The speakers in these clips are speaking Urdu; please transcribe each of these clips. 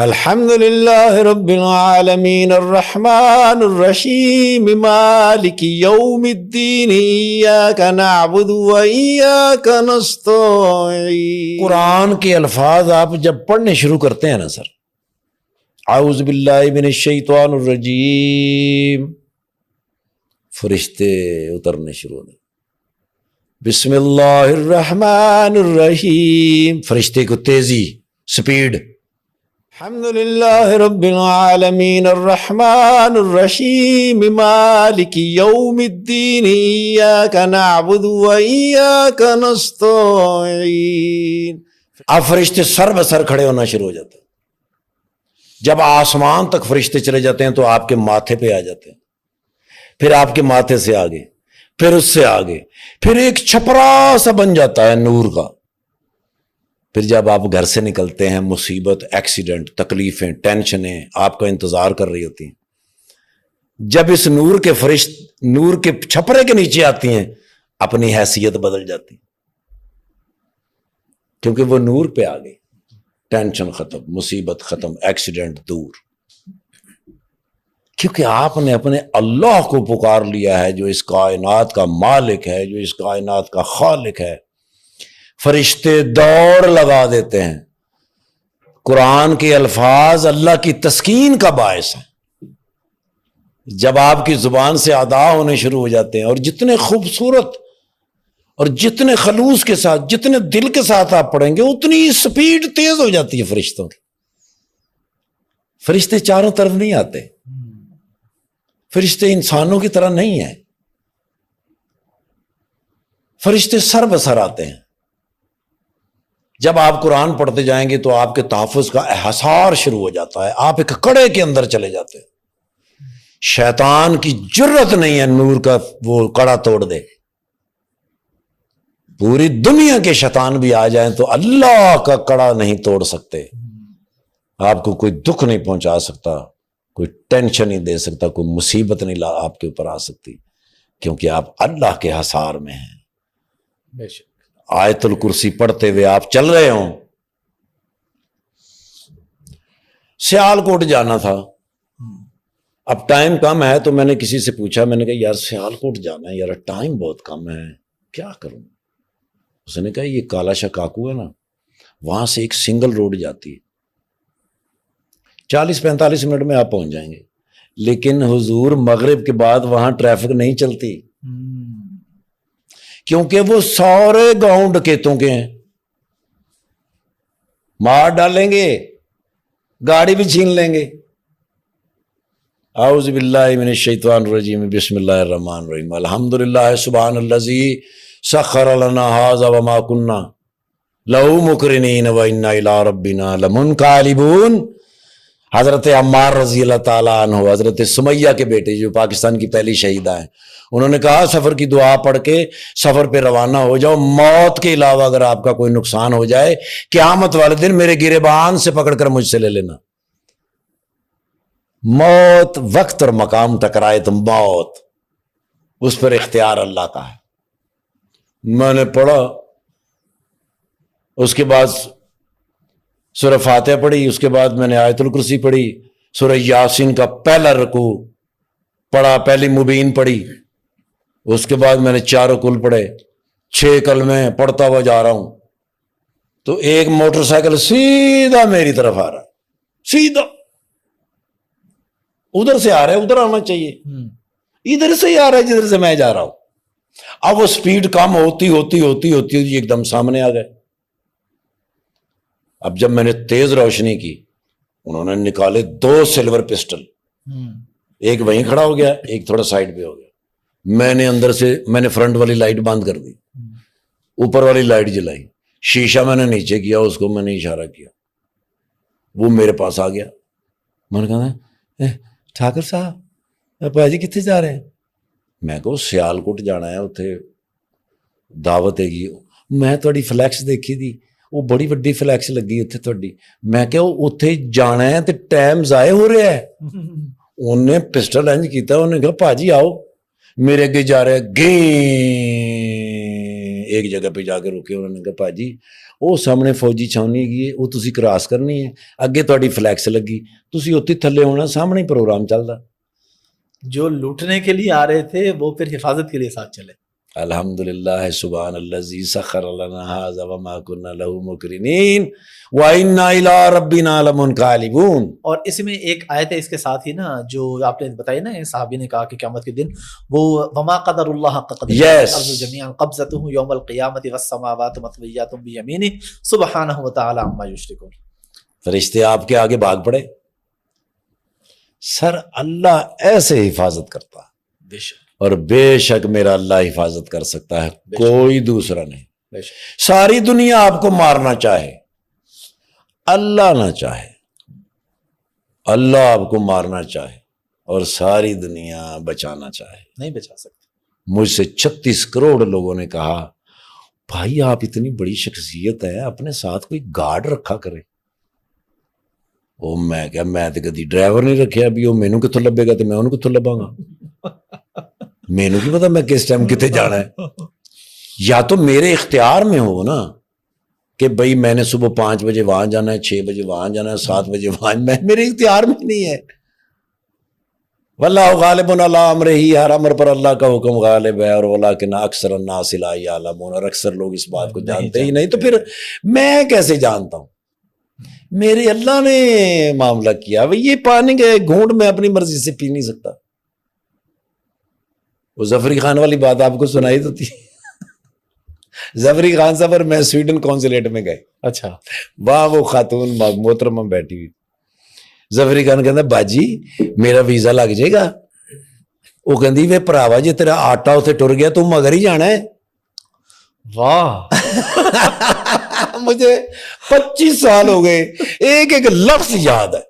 الحمد للہ رب العالمین الرحمن الرحیم مالک یوم الدین ایاک نعبد و ایاک نستعین۔ قرآن کے الفاظ آپ جب پڑھنے شروع کرتے ہیں نا سر، اعوذ باللہ من الشیطان الرجیم، فرشتے اترنے شروع ہونے، بسم اللہ الرحمن الرحیم، فرشتے کو تیزی، سپیڈ۔ الحمد للہ رب العالمین الرحمن الرحیم مالک یوم الدین ایاک نعبد و ایاک نستعین۔ اب فرشتے سر بسر کھڑے ہونا شروع ہو جاتے ہیں۔ جب آسمان تک فرشتے چلے جاتے ہیں تو آپ کے ماتھے پہ آ جاتے ہیں، پھر آپ کے ماتھے سے آگے، پھر اس سے آگے، پھر ایک چھپرا سا بن جاتا ہے نور کا۔ پھر جب آپ گھر سے نکلتے ہیں، مصیبت، ایکسیڈنٹ، تکلیفیں، ٹینشنیں آپ کا انتظار کر رہی ہوتی ہیں، جب اس نور کے چھپرے کے نیچے آتی ہیں، اپنی حیثیت بدل جاتی، کیونکہ وہ نور پہ آ گئی۔ ٹینشن ختم، مصیبت ختم، ایکسیڈنٹ دور، کیونکہ آپ نے اپنے اللہ کو پکار لیا ہے جو اس کائنات کا مالک ہے، جو اس کائنات کا خالق ہے۔ فرشتے دوڑ لگا دیتے ہیں۔ قرآن کے الفاظ اللہ کی تسکین کا باعث ہیں۔ جب آپ کی زبان سے ادا ہونے شروع ہو جاتے ہیں، اور جتنے خوبصورت اور جتنے خلوص کے ساتھ، جتنے دل کے ساتھ آپ پڑھیں گے، اتنی سپیڈ تیز ہو جاتی ہے فرشتوں کی۔ فرشتے چاروں طرف نہیں آتے، فرشتے انسانوں کی طرح نہیں ہیں، فرشتے سر بسر آتے ہیں۔ جب آپ قرآن پڑھتے جائیں گے تو آپ کے تحفظ کا احسار شروع ہو جاتا ہے، آپ ایک کڑے کے اندر چلے جاتے ہیں۔ شیطان کی جرت نہیں ہے نور کا وہ کڑا توڑ دے۔ پوری دنیا کے شیطان بھی آ جائیں تو اللہ کا کڑا نہیں توڑ سکتے۔ آپ کو کوئی دکھ نہیں پہنچا سکتا، کوئی ٹینشن نہیں دے سکتا، کوئی مصیبت نہیں آپ کے اوپر آ سکتی، کیونکہ آپ اللہ کے حصار میں ہیں۔ بے شک آیت الکرسی پڑھتے ہوئے آپ چل رہے ہوں۔ سیال کوٹ جانا تھا، اب ٹائم کم ہے، تو میں نے کسی سے پوچھا، میں نے کہا یار سیال کوٹ جانا ہے یار، ٹائم بہت کم ہے، کیا کروں؟ اس نے کہا یہ کالا شاہ کاکو ہے نا، وہاں سے ایک سنگل روڈ جاتی ہے، 40-45 منٹ میں آپ پہنچ جائیں گے، لیکن حضور مغرب کے بعد وہاں ٹریفک نہیں چلتی، کیونکہ وہ سارے گاؤں ڈکیتوں کے ہیں، مار ڈالیں گے، گاڑی بھی چھین لیں گے۔ اعوذ باللہ من الشیطان الرجیم، بسم اللہ الرحمن الرحیم، الحمدللہ سبحان الذی سخر لنا ھذا وما کنا لہ مقرنین وانا الی ربنا لمنقلبون۔ حضرت عمار رضی اللہ تعالیٰ عنہ، حضرت سمیہ کے بیٹے جو پاکستان کی پہلی شہیدہ ہیں، انہوں نے کہا سفر کی دعا پڑھ کے سفر پہ روانہ ہو جاؤ، موت کے علاوہ اگر آپ کا کوئی نقصان ہو جائے قیامت والے دن میرے گریبان سے پکڑ کر مجھ سے لے لینا۔ موت وقت اور مقام ٹکرائے تو موت، اس پر اختیار اللہ کا ہے۔ میں نے پڑھا، اس کے بعد سورہ فاتحہ پڑھی، اس کے بعد میں نے آیت الکرسی پڑھی، سورہ یاسین کا پہلا رکوع پڑھا، پہلی مبین پڑھی، اس کے بعد میں نے 4 کل پڑھے، 6 کلمے پڑھتا ہوا جا رہا ہوں تو ایک موٹر سائیکل سیدھا میری طرف آ رہا ہے، سیدھا ادھر سے آ رہا ہے، ادھر آنا چاہیے، ادھر سے ہی آ رہا ہے جدھر سے میں جا رہا ہوں۔ اب وہ سپیڈ کم ہوتی ہوتی ایک دم سامنے آ گئے۔ اب جب میں نے تیز روشنی کی، انہوں نے نکالے 2 سلور پسٹل، ایک وہیں کھڑا ہو گیا، ایک تھوڑا سائڈ پہ ہو گیا۔ میں نے فرنٹ والی لائٹ بند کر دی، اوپر والی لائٹ جلائی، شیشہ میں نے نیچے کیا، اس کو میں نے اشارہ کیا، وہ میرے پاس آ گیا۔ میں نے کہا ٹھاکر صاحب پاجی کتنے جا رہے ہیں؟ میں کہو سیال کوٹ جانا ہے، اتنے دعوت ہے گی، میں تھوڑی فلیکس دیکھی تھی، وہ بڑی وڈی فلیکس لگی اتنے تھوڑی، میں کہ اتنے جانا ہے تو ٹائم ضائع ہو رہا ہے۔ انہیں پسٹل انج کیتا، انہیں کہا پاجی آؤ، میرے اگے جا رہے گے، ایک جگہ پہ جا کے رکے, انہوں نے کہا پاجی وہ سامنے فوجی چھاونی ہے, وہ تسی کراس کرنی ہے, اگے تہاڈی فلیکس لگی, تسی اوتھے تھلے ہونا, سامنے ہی پروگرام چلدا. جو لوٹنے کے لیے آ رہے تھے وہ پھر حفاظت کے لیے ساتھ چلے. الحمدللہ سبحان الذی سخر لنا ھذا وما كنا له مقرنین وإنا إلی ربنا لمنقلبون. اور اس میں ایک آیت ہے اس کے ساتھ ہی نا, جو آپ نے بتائی نا, صحابی نے کہا کہ قیامت کے دن وہ وما قدر اللہ حق قدرہ الارض جميعا قبضته يوم القیامة والسماوات مطویات بیمینہ سبحانہ وتعالی عما یشرکون. فرشتے آپ کے آگے بھاگ پڑے. سر اللہ ایسے حفاظت کرتا, بے شک اور بے شک میرا اللہ حفاظت کر سکتا ہے, کوئی دوسرا نہیں. بے شک. ساری دنیا آپ کو مارنا چاہے, اللہ نہ چاہے, اللہ آپ کو مارنا چاہے اور ساری دنیا بچانا چاہے, نہیں بچا سکتے. مجھ سے 36 کروڑ لوگوں نے کہا بھائی آپ اتنی بڑی شخصیت ہے, اپنے ساتھ کوئی گارڈ رکھا کرے. وہ میں کیا, میں تو کدی ڈرائیور نہیں رکھے, ابھی وہ مینوں کتوں لبے گا تو میں انہوں کتوں لباں گا, مینوں کی پتا میں کس ٹائم کتے جانا ہے. یا تو میرے اختیار میں ہو نا کہ بھئی میں نے صبح 5 بجے وہاں جانا ہے, 6 بجے وہاں جانا ہے, 7 بجے وہاں, میرے اختیار میں نہیں ہے. واللہ غالب علی امرہ, ہر امر پر اللہ کا حکم غالب ہے, اور ولکن اکثر الناس لا یعلمون, اور اکثر لوگ اس بات کو جانتے ہی نہیں. تو پھر میں کیسے جانتا ہوں؟ میرے اللہ نے معاملہ کیا. یہ پانی کے گھونٹ میں اپنی مرضی سے پی نہیں سکتا. وہ ظفری خان والی بات آپ کو سنائی تو تھی. ظفری خان صاحب اور میں سویڈن کونسلیٹ میں گئے. اچھا. وہاں وہ خاتون محترمہ بیٹھی ہوئی. ظفری خان کہتا باجی میرا ویزا لگ جائے گا. وہ کہندی وے پراوا جی تیرا آٹا اتنے ٹر گیا تو مگر ہی جانا ہے. واہ. مجھے 25 سال ہو گئے, ایک ایک لفظ یاد ہے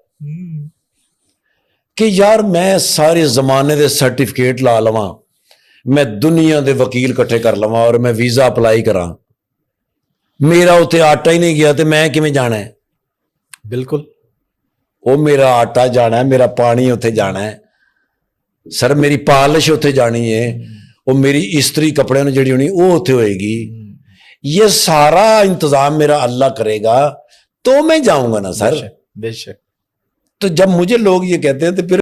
کہ یار میں سارے زمانے دے سرٹیفکیٹ لا لواں, میں دنیا دے وکیل کٹھے کر لواں اور میں ویزا اپلائی کراں, میرا اتنے آٹا ہی نہیں گیا تو میں کیویں جانا ہے؟ بالکل. وہ میرا آٹا جانا ہے, میرا پانی اتنے جانا ہے, سر میری پالش اتنے جانی ہے, وہ میری استری کپڑے نے جڑی ہونی وہ اتنے ہوئے گی. یہ سارا انتظام میرا اللہ کرے گا تو میں جاؤں گا نا سر. بے شک. تو جب مجھے لوگ یہ کہتے ہیں تو پھر